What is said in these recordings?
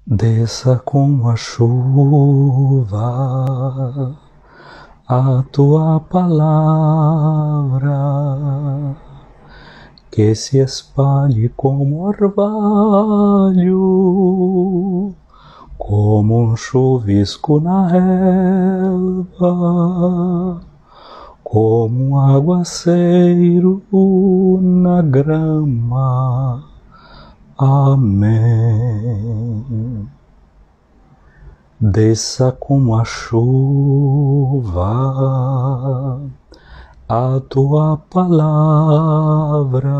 Desça como a chuva a tua palavra, que se espalhe como orvalho, como um chuvisco na relva, como um aguaceiro na grama. Amém. Desça como a chuva a tua palavra,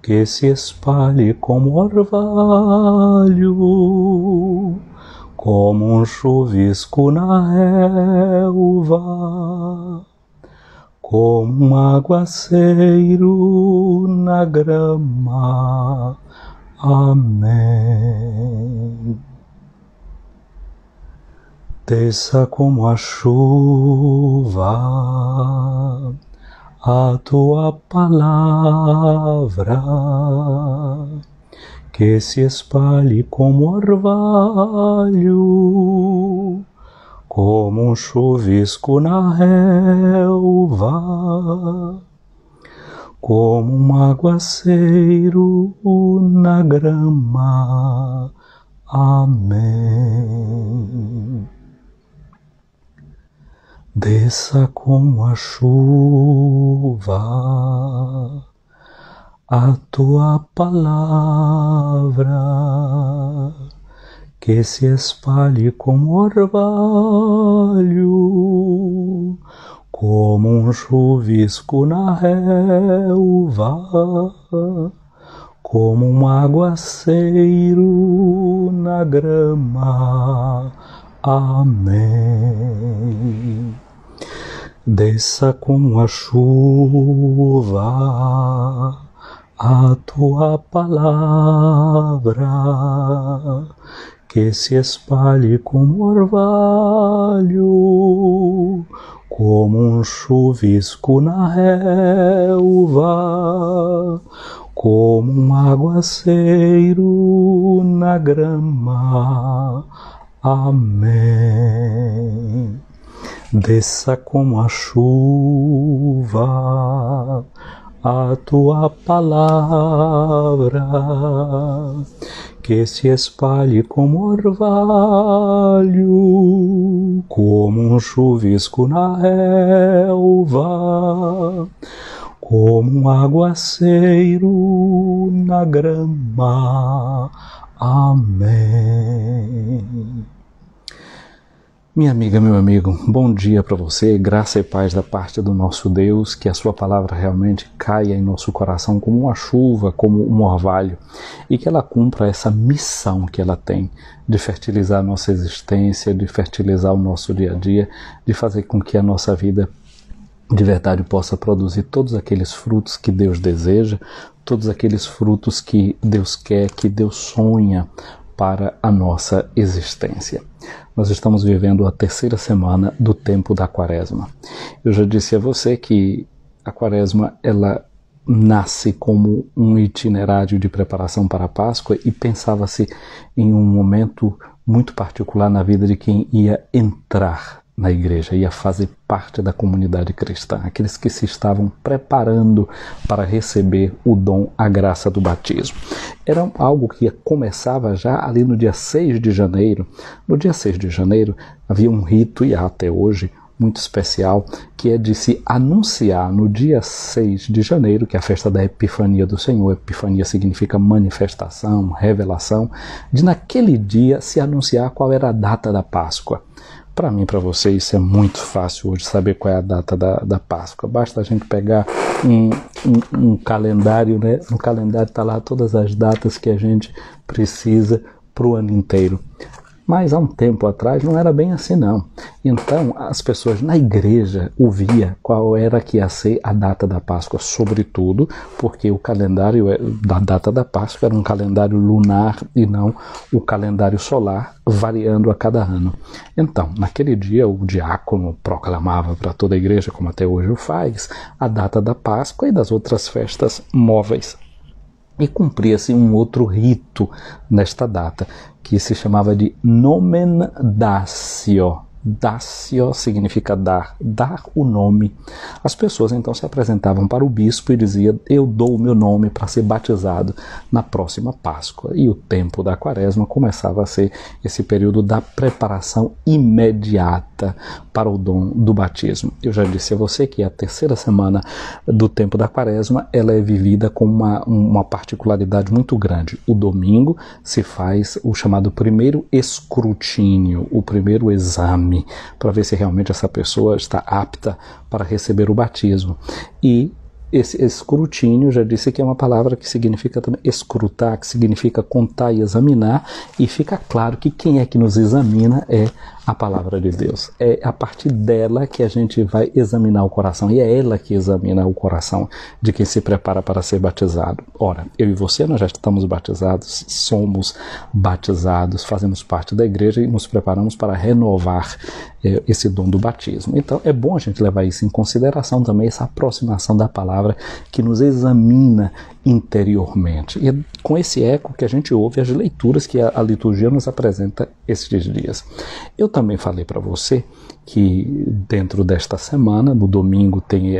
que se espalhe como orvalho, como um chuvisco na relva, como um aguaceiro na grama. Amém. Desça como a chuva a tua palavra, que se espalhe como orvalho, como um chuvisco na relva, como um aguaceiro na grama. Amém. Desça como a chuva a tua palavra, que se espalhe como orvalho, como um chuvisco na relva, como um aguaceiro na grama. Amém. Desça como a chuva a tua palavra, que se espalhe como orvalho, como um chuvisco na relva, como um aguaceiro na grama. Amém. Desça como a chuva a tua palavra, que se espalhe como orvalho, como um chuvisco na relva, como um aguaceiro na grama. Amém. Minha amiga, meu amigo, bom dia para você, graça e paz da parte do nosso Deus, que a sua palavra realmente caia em nosso coração como uma chuva, como um orvalho, e que ela cumpra essa missão que ela tem de fertilizar a nossa existência, de fertilizar o nosso dia a dia, de fazer com que a nossa vida de verdade possa produzir todos aqueles frutos que Deus deseja, todos aqueles frutos que Deus quer, que Deus sonha para a nossa existência. Nós estamos vivendo a terceira semana do tempo da Quaresma. Eu já disse a você que a Quaresma ela nasce como um itinerário de preparação para a Páscoa e pensava-se em um momento muito particular na vida de quem ia entrar na igreja, ia fazer parte da comunidade cristã, aqueles que se estavam preparando para receber o dom, a graça do batismo. Era algo que começava já ali no dia 6 de janeiro. No dia 6 de janeiro havia um rito, e há até hoje, muito especial, que é de se anunciar no dia 6 de janeiro, que é a festa da Epifania do Senhor. Epifania significa manifestação, revelação, de naquele dia se anunciar qual era a data da Páscoa. Para mim, para você, isso é muito fácil hoje, saber qual é a data da Páscoa. Basta a gente pegar um calendário, né? No calendário está lá todas as datas que a gente precisa para o ano inteiro. Mas há um tempo atrás não era bem assim não. Então as pessoas na igreja ouviam qual era que ia ser a data da Páscoa, sobretudo porque o calendário da data da Páscoa era um calendário lunar e não o calendário solar, variando a cada ano. Então, naquele dia o diácono proclamava para toda a igreja, como até hoje o faz, a data da Páscoa e das outras festas móveis. E cumpria-se um outro rito nesta data, que se chamava de Nomen Datio. Datio significa dar o nome. As pessoas então se apresentavam para o bispo e diziam: eu dou o meu nome para ser batizado na próxima Páscoa. E o tempo da Quaresma começava a ser esse período da preparação imediata para o dom do batismo. Eu já disse a você que a terceira semana do tempo da Quaresma ela é vivida com uma particularidade muito grande. O domingo se faz o chamado primeiro escrutínio, o primeiro exame, para ver se realmente essa pessoa está apta para receber o batismo. E esse escrutínio, já disse que é uma palavra que significa também escrutar, que significa contar e examinar, e fica claro que quem é que nos examina é a palavra de Deus. É a partir dela que a gente vai examinar o coração, e é ela que examina o coração de quem se prepara para ser batizado. Ora, eu e você, nós já estamos batizados, somos batizados, fazemos parte da igreja e nos preparamos para renovar esse dom do batismo. Então é bom a gente levar isso em consideração também, essa aproximação da palavra que nos examina interiormente. E é com esse eco que a gente ouve as leituras que a liturgia nos apresenta esses dias. Eu também falei para você que dentro desta semana, no domingo, tem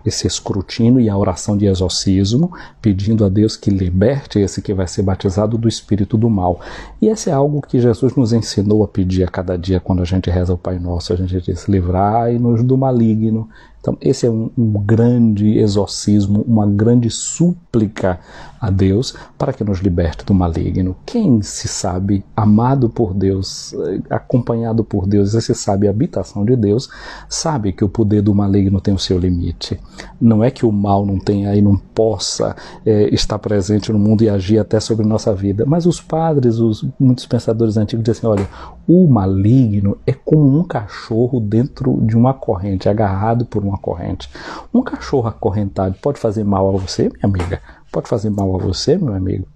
esse escrutínio e a oração de exorcismo, pedindo a Deus que liberte esse que vai ser batizado do espírito do mal. E esse é algo que Jesus nos ensinou a pedir a cada dia quando a gente reza o Pai Nosso. A gente diz: livrai-nos do maligno. Então esse é um grande exorcismo, uma grande súplica a Deus para que nos liberte do maligno. Quem se sabe amado por Deus, acompanhado por Deus, e se sabe a habitação de Deus, sabe que o poder do maligno tem o seu limite. Não é que o mal não tenha e não possa estar presente no mundo e agir até sobre nossa vida, mas os padres, muitos pensadores antigos dizem assim: olha, o maligno é como um cachorro dentro de uma corrente, agarrado por uma corrente. Um cachorro acorrentado pode fazer mal a você, minha amiga? Pode fazer mal a você, meu amigo?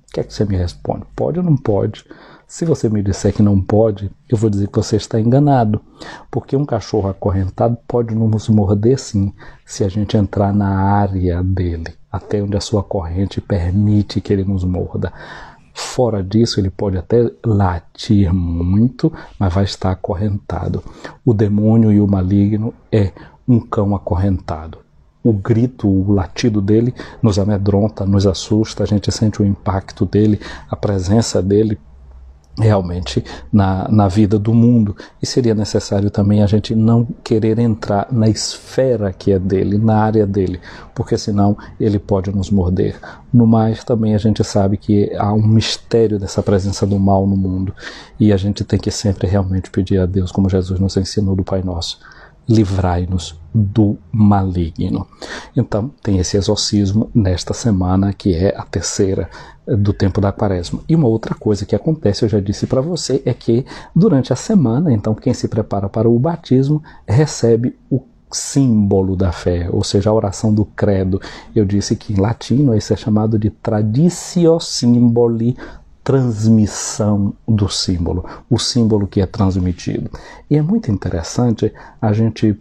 O que é que você me responde? Pode ou não pode? Se você me disser que não pode, eu vou dizer que você está enganado, porque um cachorro acorrentado pode nos morder sim, se a gente entrar na área dele, até onde a sua corrente permite que ele nos morda. Fora disso, ele pode até latir muito, mas vai estar acorrentado. O demônio e o maligno é um cão acorrentado. O grito, o latido dele nos amedronta, nos assusta, a gente sente o impacto dele, a presença dele realmente na vida do mundo. E seria necessário também a gente não querer entrar na esfera que é dele, na área dele, porque senão ele pode nos morder. No mais, também a gente sabe que há um mistério dessa presença do mal no mundo, e a gente tem que sempre realmente pedir a Deus, como Jesus nos ensinou do Pai Nosso: livrai-nos do maligno. Então tem esse exorcismo nesta semana, que é a terceira do tempo da Quaresma. E uma outra coisa que acontece, eu já disse para você, é que durante a semana, então quem se prepara para o batismo recebe o símbolo da fé, ou seja, a oração do credo. Eu disse que em latino isso é chamado de traditio symboli, transmissão do símbolo, o símbolo que é transmitido. E é muito interessante a gente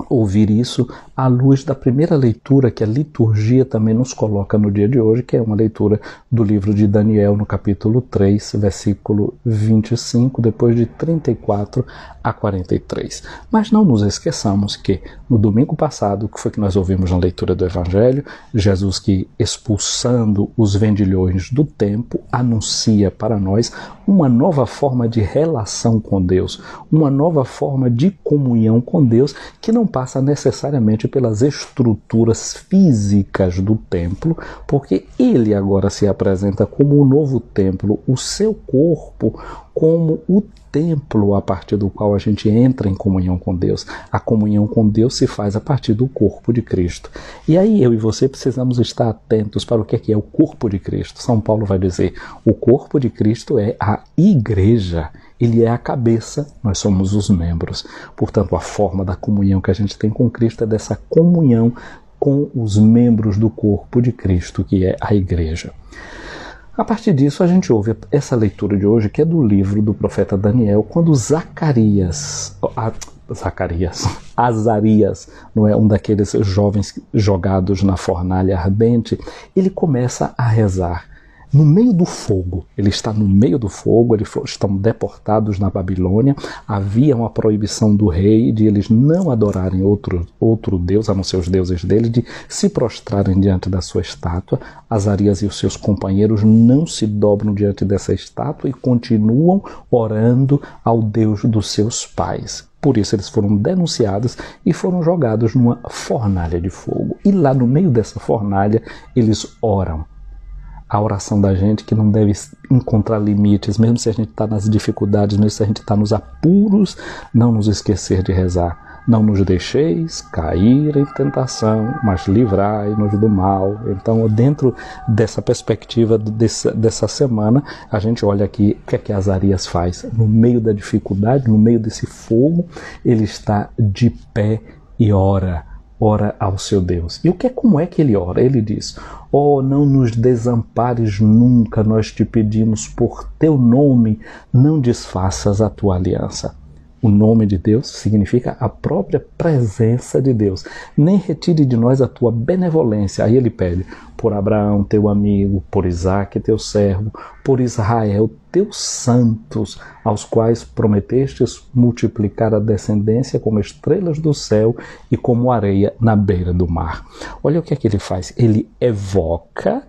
ouvir isso à luz da primeira leitura que a liturgia também nos coloca no dia de hoje, que é uma leitura do livro de Daniel, no capítulo 3, versículo 25, depois de 34 a 43. Mas não nos esqueçamos que no domingo passado, que foi que nós ouvimos na leitura do Evangelho, Jesus, que expulsando os vendilhões do templo, anuncia para nós uma nova forma de relação com Deus, uma nova forma de comunhão com Deus, que não passa necessariamente pelas estruturas físicas do templo, porque ele agora se apresenta como o novo templo, o seu corpo como o templo a partir do qual a gente entra em comunhão com Deus. A comunhão com Deus se faz a partir do corpo de Cristo. E aí eu e você precisamos estar atentos para o que é o corpo de Cristo. São Paulo vai dizer: o corpo de Cristo é a igreja. Ele é a cabeça, nós somos os membros. Portanto, a forma da comunhão que a gente tem com Cristo é dessa comunhão com os membros do corpo de Cristo, que é a igreja. A partir disso, a gente ouve essa leitura de hoje, que é do livro do profeta Daniel, quando Zacarias, Azarias, não é, um daqueles jovens jogados na fornalha ardente, ele começa a rezar. No meio do fogo, ele está no meio do fogo, eles estão deportados na Babilônia, havia uma proibição do rei de eles não adorarem outro deus, a não ser os deuses dele, de se prostrarem diante da sua estátua. Azarias e os seus companheiros não se dobram diante dessa estátua e continuam orando ao Deus dos seus pais. Por isso eles foram denunciados e foram jogados numa fornalha de fogo. E lá no meio dessa fornalha eles oram. A oração da gente que não deve encontrar limites, mesmo se a gente está nas dificuldades, mesmo se a gente está nos apuros, não nos esquecer de rezar. Não nos deixeis cair em tentação, mas livrai-nos do mal. Então, dentro dessa perspectiva dessa semana, a gente olha aqui o que Azarias faz. No meio da dificuldade, no meio desse fogo, ele está de pé e ora ao seu Deus. E como é que ele ora? Ele diz: ó, não nos desampares nunca, nós te pedimos por teu nome, não desfaças a tua aliança. O nome de Deus significa a própria presença de Deus. Nem retire de nós a tua benevolência. Aí ele pede por Abraão, teu amigo, por Isaque, teu servo, por Israel, teus santos, aos quais prometestes multiplicar a descendência como estrelas do céu e como areia na beira do mar. Olha o que é que ele faz. Ele evoca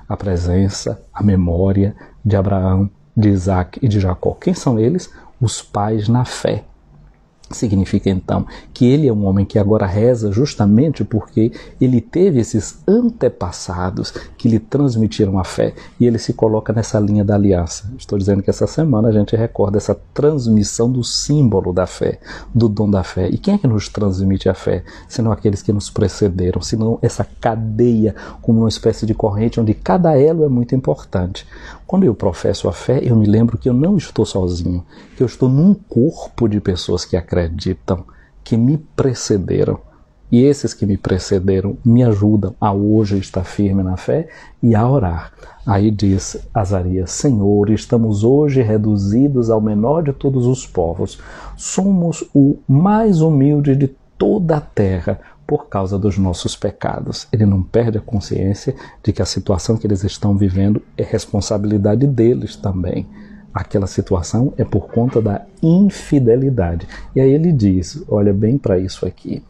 a presença, a memória de Abraão, de Isaque e de Jacó. Quem são eles? Os pais na fé. Significa então que ele é um homem que agora reza justamente porque ele teve esses antepassados que lhe transmitiram a fé e ele se coloca nessa linha da aliança. Estou dizendo que essa semana a gente recorda essa transmissão do símbolo da fé, do dom da fé. E quem é que nos transmite a fé? Senão aqueles que nos precederam, senão essa cadeia como uma espécie de corrente onde cada elo é muito importante. Quando eu professo a fé, eu me lembro que eu não estou sozinho, que eu estou num corpo de pessoas que acreditam, que me precederam. E esses que me precederam me ajudam a hoje estar firme na fé e a orar. Aí diz Azarias: Senhor, estamos hoje reduzidos ao menor de todos os povos. Somos o mais humilde de toda a terra, por causa dos nossos pecados. Ele não perde a consciência de que a situação que eles estão vivendo é responsabilidade deles também. Aquela situação é por conta da infidelidade. E aí ele diz, olha bem para isso aqui,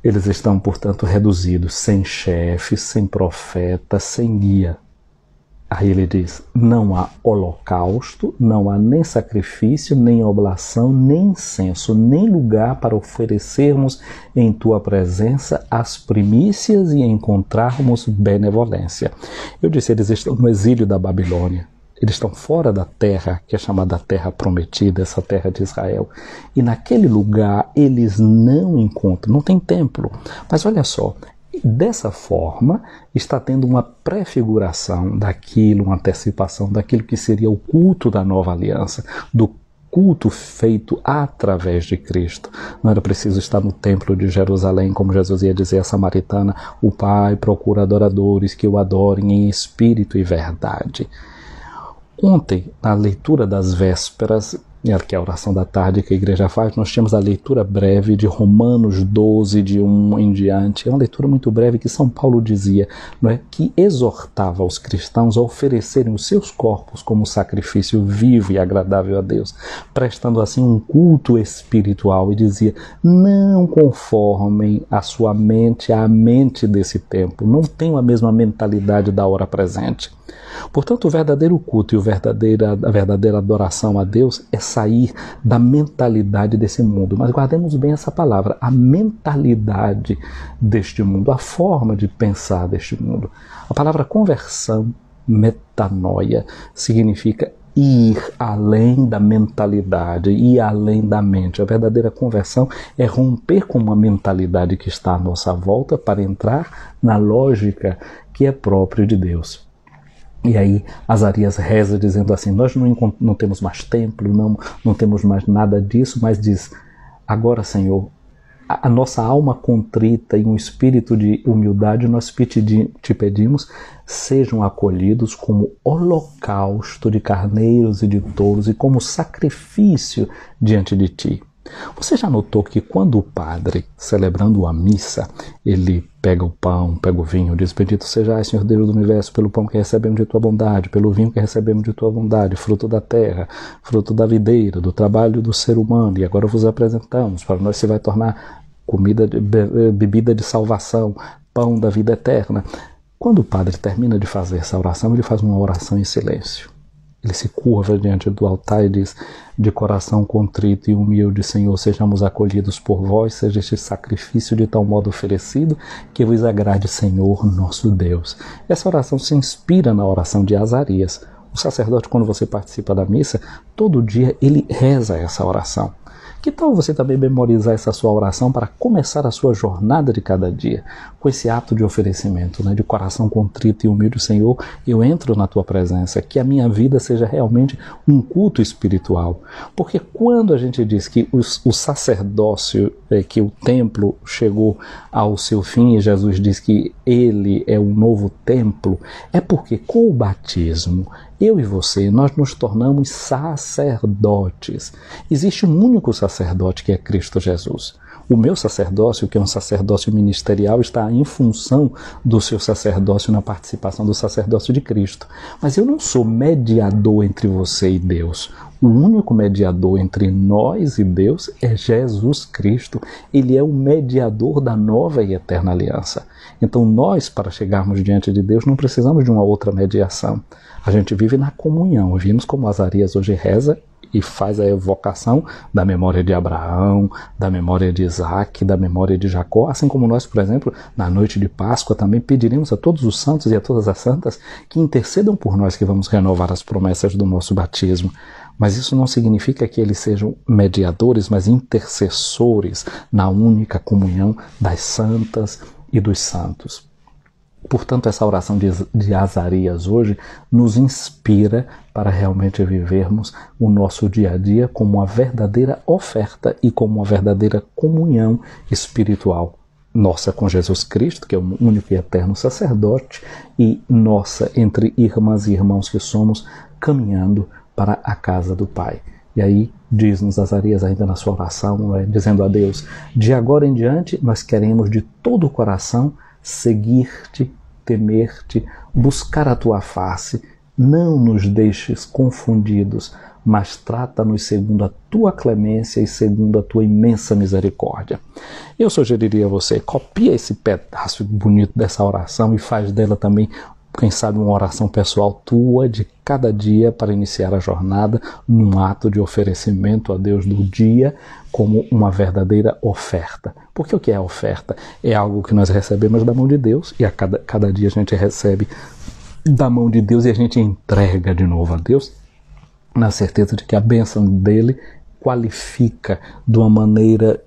eles estão, portanto, reduzidos, sem chefe, sem profeta, sem guia. Aí ele diz, não há holocausto, não há nem sacrifício, nem oblação, nem incenso, nem lugar para oferecermos em tua presença as primícias e encontrarmos benevolência. Eu disse, eles estão no exílio da Babilônia. Eles estão fora da terra, que é chamada Terra Prometida, essa terra de Israel. E naquele lugar eles não encontram, não tem templo. Mas olha só, dessa forma está tendo uma prefiguração daquilo, uma antecipação daquilo que seria o culto da nova aliança, do culto feito através de Cristo. Não era preciso estar no templo de Jerusalém, como Jesus ia dizer à samaritana, o Pai procura adoradores que o adorem em espírito e verdade. Ontem, na leitura das vésperas, que é a oração da tarde que a igreja faz, nós tínhamos a leitura breve de Romanos 12, de 1 em diante. É uma leitura muito breve que São Paulo dizia, não é, que exortava os cristãos a oferecerem os seus corpos como sacrifício vivo e agradável a Deus, prestando assim um culto espiritual, e dizia, não conformem a sua mente à mente desse tempo, não tenham a mesma mentalidade da hora presente. Portanto, o verdadeiro culto e a verdadeira adoração a Deus é sair da mentalidade desse mundo. Mas guardemos bem essa palavra, a mentalidade deste mundo, a forma de pensar deste mundo. A palavra conversão, metanoia, significa ir além da mentalidade, ir além da mente. A verdadeira conversão é romper com uma mentalidade que está à nossa volta para entrar na lógica que é própria de Deus. E aí Azarias reza dizendo assim, nós não temos mais templo, não temos mais nada disso, mas diz, agora Senhor, a nossa alma contrita e um espírito de humildade, nós te pedimos, sejam acolhidos como holocausto de carneiros e de touros e como sacrifício diante de ti. Você já notou que quando o padre, celebrando a missa, ele pega o pão, pega o vinho, diz: bendito sejais, Senhor Deus do universo, pelo pão que recebemos de tua bondade, pelo vinho que recebemos de tua bondade, fruto da terra, fruto da videira, do trabalho do ser humano, e agora vos apresentamos, para nós se vai tornar comida, bebida de salvação, pão da vida eterna. Quando o padre termina de fazer essa oração, ele faz uma oração em silêncio. Ele se curva diante do altar e diz: de coração contrito e humilde, Senhor, sejamos acolhidos por vós, seja este sacrifício de tal modo oferecido que vos agrade, Senhor, nosso Deus. Essa oração se inspira na oração de Azarias. O sacerdote, quando você participa da missa, todo dia ele reza essa oração. Que tal você também memorizar essa sua oração para começar a sua jornada de cada dia, com esse ato de oferecimento, de coração contrito e humilde, Senhor, eu entro na tua presença, que a minha vida seja realmente um culto espiritual. Porque quando a gente diz que o sacerdócio, que o templo chegou ao seu fim, e Jesus diz que ele é um novo templo, é porque com o batismo, eu e você, nós nos tornamos sacerdotes. Existe um único sacerdote, que é Cristo Jesus. O meu sacerdócio, que é um sacerdócio ministerial, está em função do seu sacerdócio na participação do sacerdócio de Cristo. Mas eu não sou mediador entre você e Deus. O único mediador entre nós e Deus é Jesus Cristo. Ele é o mediador da nova e eterna aliança. Então nós, para chegarmos diante de Deus, não precisamos de uma outra mediação. A gente vive na comunhão. Vimos como Azarias hoje reza e faz a evocação da memória de Abraão, da memória de Isaac, da memória de Jacó, assim como nós, por exemplo, na noite de Páscoa também pediremos a todos os santos e a todas as santas que intercedam por nós, que vamos renovar as promessas do nosso batismo. Mas isso não significa que eles sejam mediadores, mas intercessores na única comunhão das santas e dos santos. Portanto, essa oração de Azarias hoje nos inspira para realmente vivermos o nosso dia a dia como uma verdadeira oferta e como uma verdadeira comunhão espiritual. Nossa com Jesus Cristo, que é o único e eterno sacerdote, e nossa entre irmãs e irmãos que somos, caminhando para a casa do Pai. E aí diz-nos Azarias ainda na sua oração, dizendo a Deus: de agora em diante nós queremos de todo o coração seguir-te, temer-te, buscar a tua face, não nos deixes confundidos, mas trata-nos segundo a tua clemência e segundo a tua imensa misericórdia. Eu sugeriria a você, copia esse pedaço bonito dessa oração e faz dela também, quem sabe, uma oração pessoal tua de cada dia para iniciar a jornada num ato de oferecimento a Deus do dia como uma verdadeira oferta. Porque o que é oferta? É algo que nós recebemos da mão de Deus e a cada dia a gente recebe da mão de Deus e a gente entrega de novo a Deus na certeza de que a bênção dele qualifica de uma maneira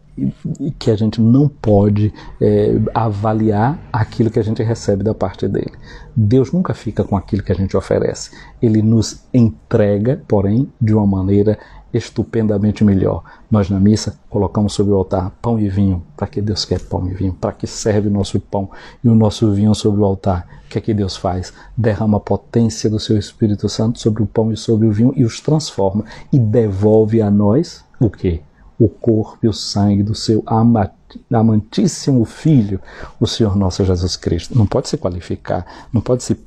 que a gente não pode avaliar aquilo que a gente recebe da parte dele. Deus nunca fica com aquilo que a gente oferece. Ele nos entrega, porém, de uma maneira estupendamente melhor. Nós na missa colocamos sobre o altar pão e vinho. Para que Deus quer pão e vinho? Para que serve o nosso pão e o nosso vinho sobre o altar? O que é que Deus faz? Derrama a potência do seu Espírito Santo sobre o pão e sobre o vinho e os transforma e devolve a nós o quê? O corpo e o sangue do seu amantíssimo Filho, o Senhor nosso Jesus Cristo. Não pode se qualificar, não pode se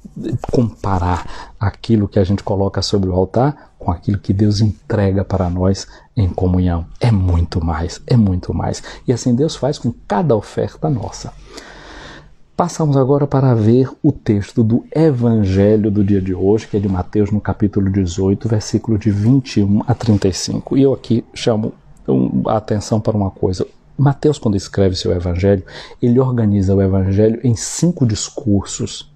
comparar aquilo que a gente coloca sobre o altar com aquilo que Deus entrega para nós em comunhão. É muito mais, é muito mais. E assim Deus faz com cada oferta nossa. Passamos agora para ver o texto do Evangelho do dia de hoje, que é de Mateus, no capítulo 18, versículo de 21 a 35. E eu aqui chamo a atenção para uma coisa. Mateus, quando escreve seu Evangelho, ele organiza o Evangelho em 5 discursos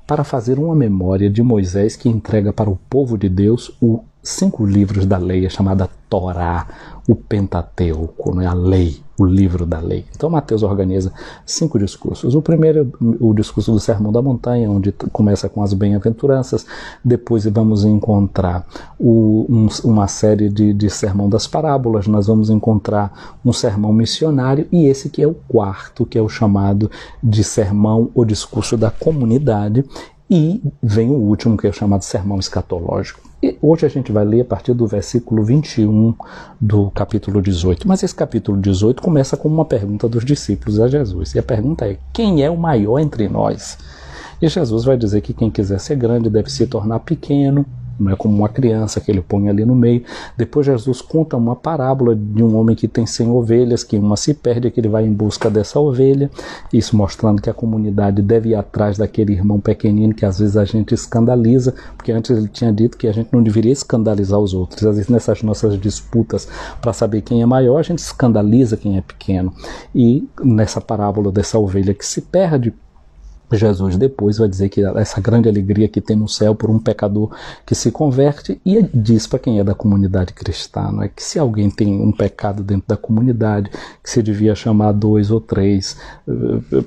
para fazer uma memória de Moisés, que entrega para o povo de Deus o 5 livros da lei, é chamada Torá, o Pentateuco, não é a lei, o livro da lei. Então Mateus organiza 5 discursos. O primeiro é o discurso do Sermão da Montanha, onde começa com as bem-aventuranças, depois vamos encontrar uma série de sermão das parábolas, nós vamos encontrar um sermão missionário, e esse que é o quarto, que é o chamado de sermão ou discurso da comunidade, e vem o último, que é o chamado sermão escatológico. E hoje a gente vai ler a partir do versículo 21 do capítulo 18. Mas esse capítulo 18 começa com uma pergunta dos discípulos a Jesus. E a pergunta é: quem é o maior entre nós? E Jesus vai dizer que quem quiser ser grande deve se tornar pequeno, não é como uma criança que ele põe ali no meio. Depois Jesus conta uma parábola de um homem que tem 100 ovelhas, que uma se perde, que ele vai em busca dessa ovelha, isso mostrando que a comunidade deve ir atrás daquele irmão pequenino que às vezes a gente escandaliza, porque antes ele tinha dito que a gente não deveria escandalizar os outros. Às vezes nessas nossas disputas para saber quem é maior, a gente escandaliza quem é pequeno. E nessa parábola dessa ovelha que se perde, Jesus depois vai dizer que essa grande alegria que tem no céu por um pecador que se converte, e diz para quem é da comunidade cristã, não é, que se alguém tem um pecado dentro da comunidade, que se devia chamar 2 ou 3,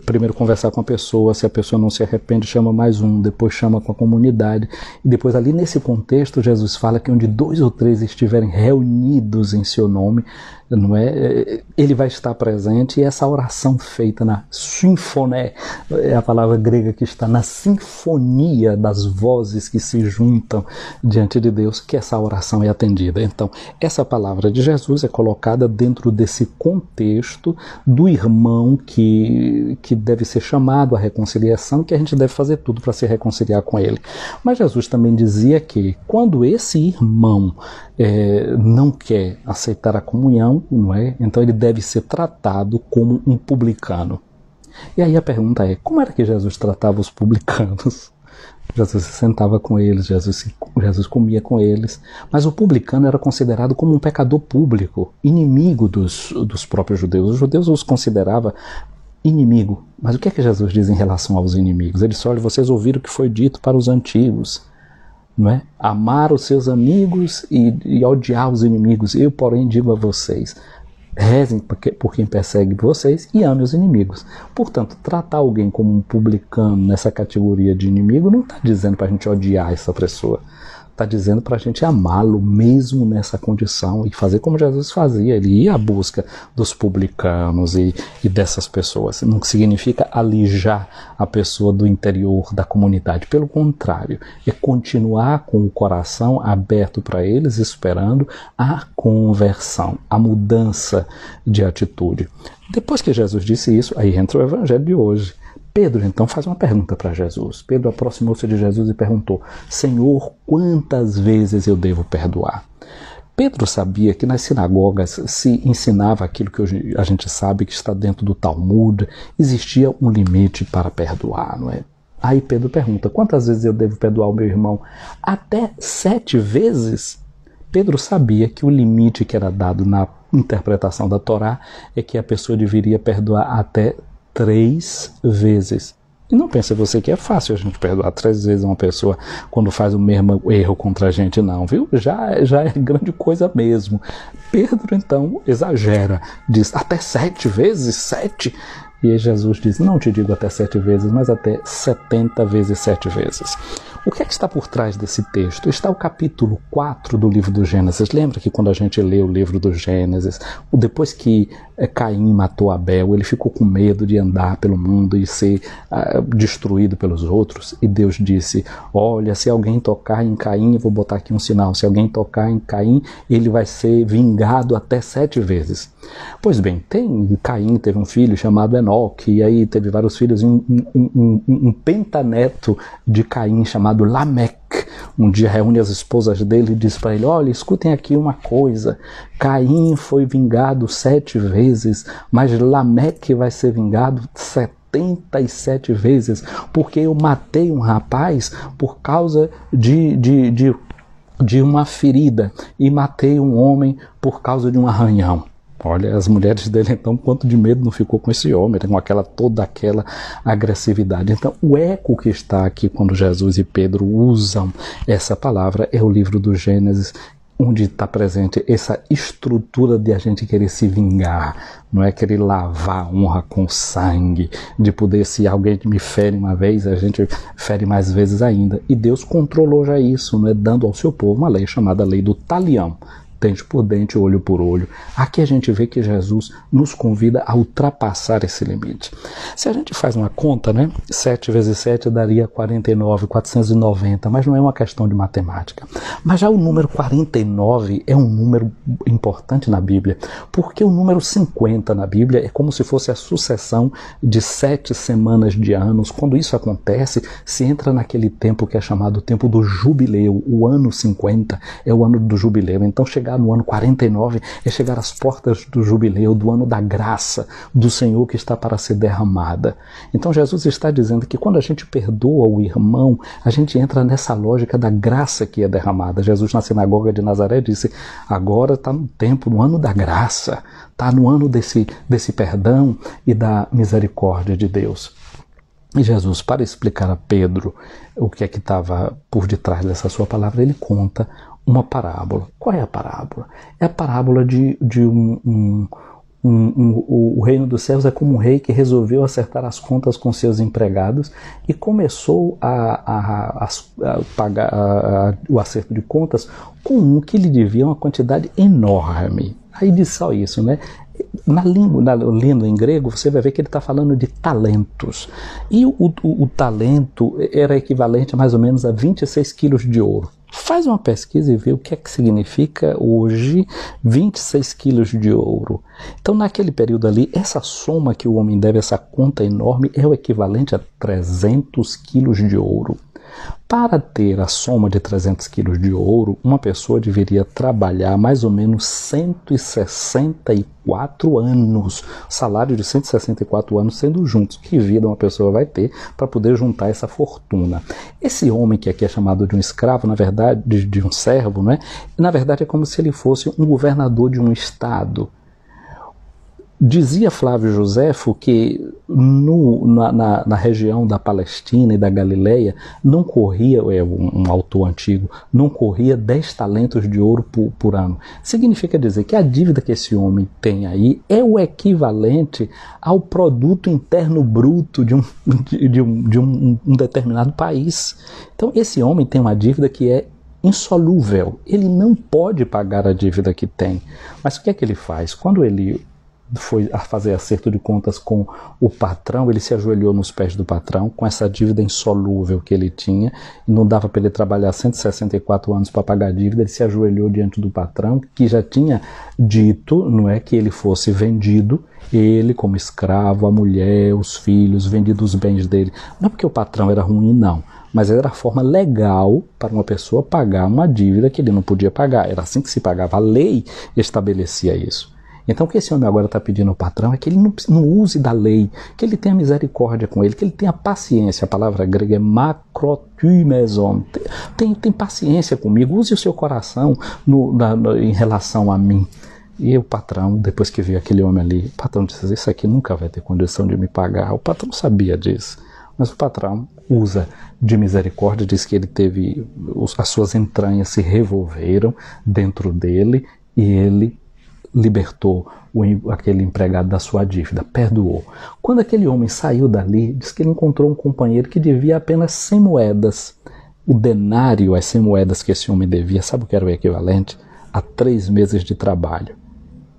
primeiro conversar com a pessoa, se a pessoa não se arrepende, chama mais um, depois chama com a comunidade, e depois ali nesse contexto Jesus fala que onde 2 ou 3 estiverem reunidos em seu nome, não é, ele vai estar presente. E essa oração feita na sinfoné, é a palavra grega que está na sinfonia das vozes que se juntam diante de Deus, que essa oração é atendida. Então, essa palavra de Jesus é colocada dentro desse contexto do irmão que deve ser chamado à reconciliação, que a gente deve fazer tudo para se reconciliar com ele. Mas Jesus também dizia que quando esse irmão não quer aceitar a comunhão, não é? Então ele deve ser tratado como um publicano. E aí a pergunta é: como era que Jesus tratava os publicanos? Jesus se sentava com eles, Jesus comia com eles, mas o publicano era considerado como um pecador público, inimigo dos próprios judeus. Os judeus os consideravam inimigo. Mas o que é que Jesus diz em relação aos inimigos? Ele diz: olha, vocês ouviram o que foi dito para os antigos, não é? Amar os seus amigos e odiar os inimigos. Eu, porém, digo a vocês: rezem por quem persegue vocês e amem os inimigos. Portanto, tratar alguém como um publicano nessa categoria de inimigo não está dizendo para a gente odiar essa pessoa. Está dizendo para a gente amá-lo mesmo nessa condição e fazer como Jesus fazia. Ele ia à busca dos publicanos e dessas pessoas. Não significa alijar a pessoa do interior da comunidade. Pelo contrário, é continuar com o coração aberto para eles, esperando a conversão, a mudança de atitude. Depois que Jesus disse isso, aí entra o evangelho de hoje. Pedro então faz uma pergunta para Jesus. Pedro aproximou-se de Jesus e perguntou: Senhor, quantas vezes eu devo perdoar? Pedro sabia que nas sinagogas se ensinava aquilo que hoje a gente sabe que está dentro do Talmud. Existia um limite para perdoar, não é? Aí Pedro pergunta: quantas vezes eu devo perdoar o meu irmão? Até 7 vezes? Pedro sabia que o limite que era dado na interpretação da Torá é que a pessoa deveria perdoar até 3 vezes. E não pense você que é fácil a gente perdoar 3 vezes uma pessoa quando faz o mesmo erro contra a gente, não, viu? Já é grande coisa mesmo. Pedro então exagera, diz até 7 vezes, 7. E aí Jesus diz: não te digo até 7 vezes, mas até 70 vezes 7 vezes. O que é que está por trás desse texto? Está o capítulo 4 do livro do Gênesis. Lembra que quando a gente lê o livro do Gênesis, depois que Caim matou Abel, ele ficou com medo de andar pelo mundo e ser destruído pelos outros? E Deus disse: olha, se alguém tocar em Caim, eu vou botar aqui um sinal, se alguém tocar em Caim, ele vai ser vingado até 7 vezes. Pois bem, Caim teve um filho chamado Enoque, e aí teve vários filhos, um pentaneto de Caim chamado Lameque. Um dia reúne as esposas dele e diz para ele: olha, escutem aqui uma coisa, Caim foi vingado 7 vezes, mas Lameque vai ser vingado 77 vezes, porque eu matei um rapaz por causa de uma ferida, e matei um homem por causa de um arranhão. Olha, as mulheres dele, então, quanto de medo não ficou com esse homem, com toda aquela agressividade. Então, o eco que está aqui quando Jesus e Pedro usam essa palavra é o livro do Gênesis, onde está presente essa estrutura de a gente querer se vingar, não é querer lavar a honra com sangue, de poder, se alguém me fere uma vez, a gente fere mais vezes ainda. E Deus controlou já isso, não é, dando ao seu povo uma lei chamada lei do talião. Dente por dente, olho por olho. Aqui a gente vê que Jesus nos convida a ultrapassar esse limite. Se a gente faz uma conta, né? 7 vezes 7 daria 49, 490, mas não é uma questão de matemática. Mas já o número 49 é um número importante na Bíblia, porque o número 50 na Bíblia é como se fosse a sucessão de 7 semanas de anos. Quando isso acontece, se entra naquele tempo que é chamado tempo do jubileu. O ano 50 é o ano do jubileu. Então chegar no ano 49 é chegar às portas do jubileu, do ano da graça do Senhor que está para ser derramada. Então Jesus está dizendo que quando a gente perdoa o irmão, a gente entra nessa lógica da graça que é derramada. Jesus na sinagoga de Nazaré disse, agora está no tempo, no ano da graça, está no ano desse perdão e da misericórdia de Deus. E Jesus, para explicar a Pedro o que é que estava por detrás dessa sua palavra, ele conta uma parábola. Qual é a parábola? É a parábola de o reino dos céus é como um rei que resolveu acertar as contas com seus empregados e começou a pagar o acerto de contas com um que lhe devia uma quantidade enorme. Aí diz só isso, né? Lendo em grego, você vai ver que ele está falando de talentos. E o talento era equivalente a mais ou menos a 26 quilos de ouro. Faz uma pesquisa e vê o que é que significa hoje 26 quilos de ouro. Então, naquele período ali, essa soma que o homem deve, essa conta enorme, é o equivalente a 300 quilos de ouro. Para ter a soma de 300 quilos de ouro, uma pessoa deveria trabalhar mais ou menos 164 anos. Salário de 164 anos sendo juntos. Que vida uma pessoa vai ter para poder juntar essa fortuna? Esse homem que aqui é chamado de um escravo, na verdade, de um servo, né? Na verdade é como se ele fosse um governador de um estado. Dizia Flávio Joséfo que na região da Palestina e da Galileia não corria, um autor antigo, não corria 10 talentos de ouro por ano. Significa dizer que a dívida que esse homem tem aí é o equivalente ao produto interno bruto de um determinado país. Então esse homem tem uma dívida que é insolúvel. Ele não pode pagar a dívida que tem. Mas o que é que ele faz? Quando ele foi a fazer acerto de contas com o patrão, ele se ajoelhou nos pés do patrão com essa dívida insolúvel que ele tinha, e não dava para ele trabalhar 164 anos para pagar a dívida. Ele se ajoelhou diante do patrão, que já tinha dito, não é, que ele fosse vendido, ele como escravo, a mulher, os filhos, vendidos os bens dele. Não é porque o patrão era ruim, não, mas era a forma legal para uma pessoa pagar uma dívida que ele não podia pagar. Era assim que se pagava, a lei estabelecia isso. Então o que esse homem agora está pedindo ao patrão é que ele não use da lei, que ele tenha misericórdia com ele, que ele tenha paciência. A palavra grega é makrotumeson. Tem paciência comigo, use o seu coração em relação a mim. E o patrão, depois que viu aquele homem ali, o patrão disse, isso aqui nunca vai ter condição de me pagar. O patrão sabia disso, mas o patrão usa de misericórdia, diz que ele teve, as suas entranhas se revolveram dentro dele e ele libertou aquele empregado da sua dívida, perdoou. Quando aquele homem saiu dali, diz que ele encontrou um companheiro que devia apenas 100 moedas. O denário, as 100 moedas que esse homem devia, sabe o que era o equivalente? A 3 meses de trabalho.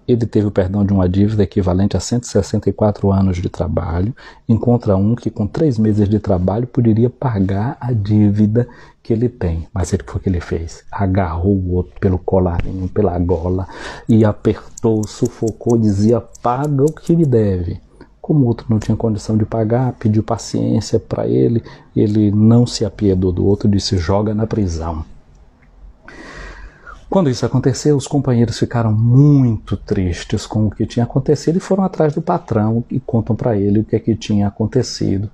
Ele teve o perdão de uma dívida equivalente a 164 anos de trabalho, encontra um que com 3 meses de trabalho poderia pagar a dívida que ele tem. Mas ele, foi o que ele fez? Agarrou o outro pelo colarinho, pela gola, e apertou, sufocou, dizia, paga o que me deve. Como o outro não tinha condição de pagar, pediu paciência para ele, ele não se apiedou do outro, disse, joga na prisão. Quando isso aconteceu, os companheiros ficaram muito tristes com o que tinha acontecido e foram atrás do patrão e contam para ele o que é que tinha acontecido.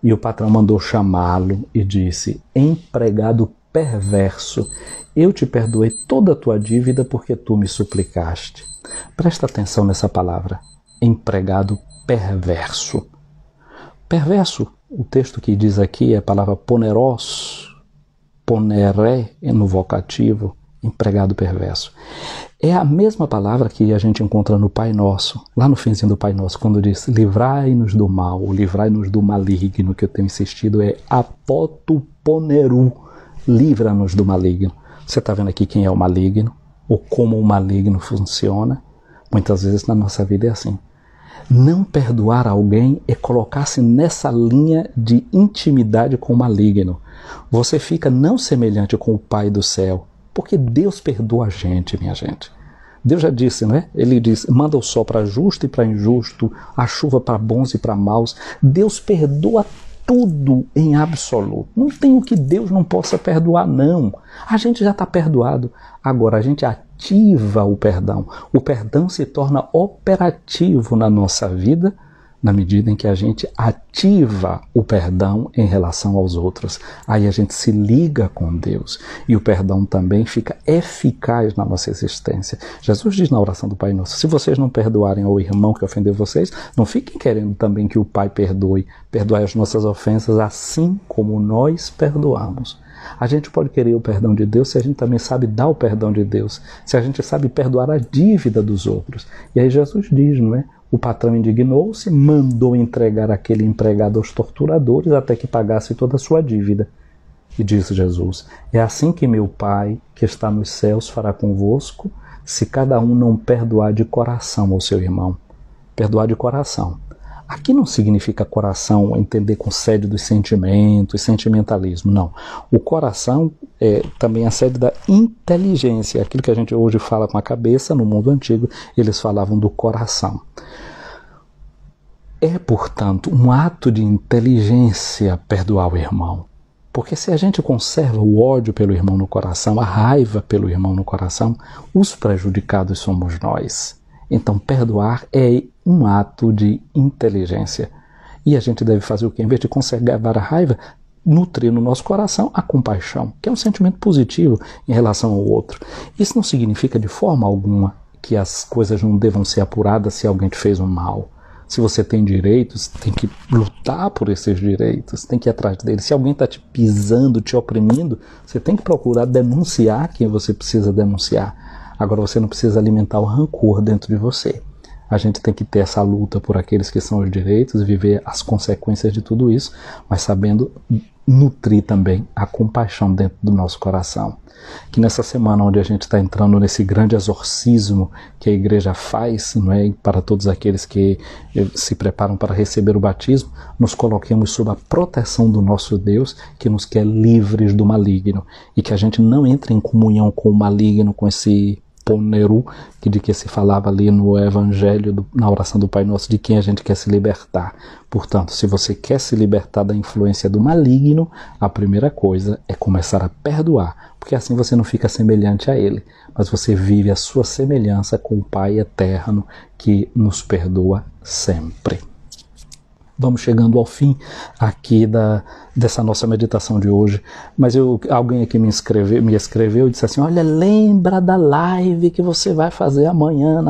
E o patrão mandou chamá-lo e disse, empregado perverso. Eu te perdoei toda a tua dívida porque tu me suplicaste. Presta atenção nessa palavra. Empregado perverso. Perverso, o texto que diz aqui é a palavra poneros, poneré no vocativo, empregado perverso. É a mesma palavra que a gente encontra no Pai Nosso, lá no finzinho do Pai Nosso, quando diz livrai-nos do mal, livrai-nos do maligno, que eu tenho insistido é apotuponeru, livra-nos do maligno. Você está vendo aqui quem é o maligno, ou como o maligno funciona? Muitas vezes na nossa vida é assim. Não perdoar alguém é colocar-se nessa linha de intimidade com o maligno. Você fica não semelhante com o Pai do céu, porque Deus perdoa a gente, minha gente. Deus já disse, não é? Ele diz, manda o sol para justo e para injusto, a chuva para bons e para maus. Deus perdoa tudo em absoluto. Não tem o que Deus não possa perdoar, não. A gente já está perdoado. Agora, a gente ativa o perdão. O perdão se torna operativo na nossa vida na medida em que a gente ativa o perdão em relação aos outros. Aí a gente se liga com Deus e o perdão também fica eficaz na nossa existência. Jesus diz na oração do Pai Nosso, se vocês não perdoarem ao irmão que ofendeu vocês, não fiquem querendo também que o Pai perdoe. Perdoai as nossas ofensas assim como nós perdoamos. A gente pode querer o perdão de Deus se a gente também sabe dar o perdão de Deus, se a gente sabe perdoar a dívida dos outros. E aí Jesus diz, não é? O patrão indignou-se, mandou entregar aquele empregado aos torturadores até que pagasse toda a sua dívida. E diz Jesus, é assim que meu Pai, que está nos céus, fará convosco, se cada um não perdoar de coração ao seu irmão. Perdoar de coração. Aqui não significa coração entender com sede dos sentimentos, sentimentalismo, não. O coração é também a sede da inteligência, aquilo que a gente hoje fala com a cabeça, no mundo antigo eles falavam do coração. É, portanto, um ato de inteligência perdoar o irmão. Porque se a gente conserva o ódio pelo irmão no coração, a raiva pelo irmão no coração, os prejudicados somos nós. Então, perdoar é um ato de inteligência. E a gente deve fazer o quê? Em vez de conservar a raiva, nutrir no nosso coração a compaixão, que é um sentimento positivo em relação ao outro. Isso não significa de forma alguma que as coisas não devam ser apuradas se alguém te fez um mal. Se você tem direitos, tem que lutar por esses direitos, tem que ir atrás deles. Se alguém está te pisando, te oprimindo, você tem que procurar denunciar quem você precisa denunciar. Agora você não precisa alimentar o rancor dentro de você. A gente tem que ter essa luta por aqueles que são os direitos e viver as consequências de tudo isso, mas sabendo nutrir também a compaixão dentro do nosso coração. Que nessa semana onde a gente está entrando nesse grande exorcismo que a igreja faz, não é, para todos aqueles que se preparam para receber o batismo, nos coloquemos sob a proteção do nosso Deus, que nos quer livres do maligno, e que a gente não entre em comunhão com o maligno, com esse poneru, de que se falava ali no Evangelho, na oração do Pai Nosso, de quem a gente quer se libertar. Portanto, se você quer se libertar da influência do maligno, a primeira coisa é começar a perdoar, porque assim você não fica semelhante a ele, mas você vive a sua semelhança com o Pai eterno que nos perdoa sempre. Vamos chegando ao fim aqui dessa nossa meditação de hoje, mas alguém aqui me escreveu e disse assim, olha, lembra da live que você vai fazer amanhã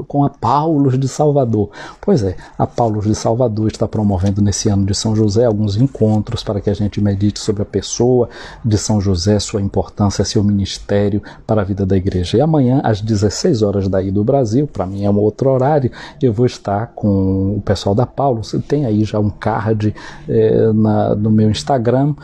com a Paulos de Salvador. Pois é, a Paulos de Salvador está promovendo nesse ano de São José alguns encontros para que a gente medite sobre a pessoa de São José, sua importância, seu ministério para a vida da igreja. E amanhã, às 16 horas daí do Brasil, para mim é um outro horário, eu vou estar com o pessoal da Paulos. Tem aí já um card no meu Instagram,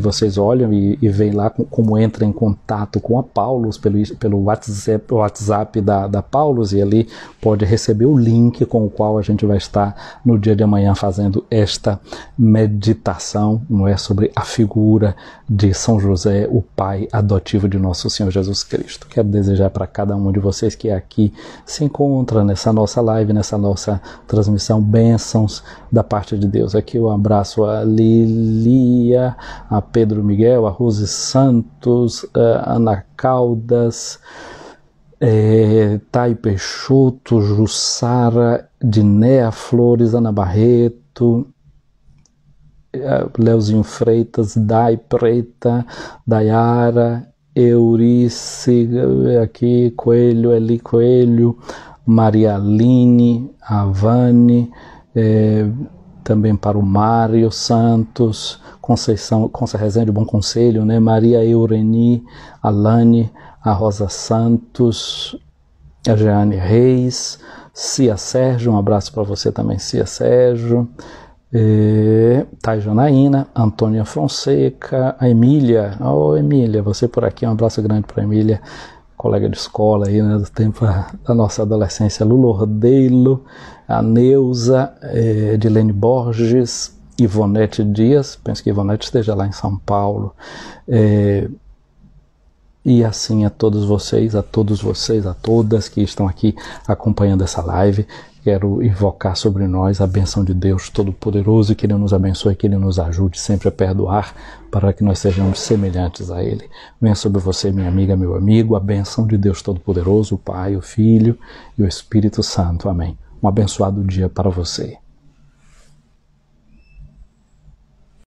vocês olham e veem lá como entra em contato com a Paulos pelo WhatsApp da Paulos, e ali pode receber o link com o qual a gente vai estar no dia de amanhã fazendo esta meditação, não é, sobre a figura de São José, o pai adotivo de nosso Senhor Jesus Cristo. Quero desejar para cada um de vocês que aqui se encontra nessa nossa live, nessa nossa transmissão, bênçãos da parte de Deus. Aqui eu abraço a Lilia, a Pedro Miguel, a Rose Santos, a Ana Caldas, Thay Peixoto, Jussara, Dinéa Flores, Ana Barreto, Leozinho Freitas, Dai Preta, Dayara, Eurice, aqui, Coelho, Eli Coelho, Maria Aline, Avane, também para o Mário Santos, Conceição Rezende, Bom Conselho, né? Maria Eureni, Alane, a Rosa Santos, a Jeane Reis, Cia Sérgio, um abraço para você também, Cia Sérgio, Thay Janaína, Antônia Fonseca, a Emília, Emília, você por aqui, um abraço grande para a Emília, colega de escola aí, né, do tempo da nossa adolescência, Lula Ordeilo, a Neuza, Edilene Borges, Ivonete Dias, penso que Ivonete esteja lá em São Paulo, e assim a todos vocês, a todas que estão aqui acompanhando essa live. Quero invocar sobre nós a bênção de Deus Todo-Poderoso, que Ele nos abençoe, que Ele nos ajude sempre a perdoar, para que nós sejamos semelhantes a Ele. Venha sobre você, minha amiga, meu amigo, a bênção de Deus Todo-Poderoso, o Pai, o Filho e o Espírito Santo. Amém. Um abençoado dia para você.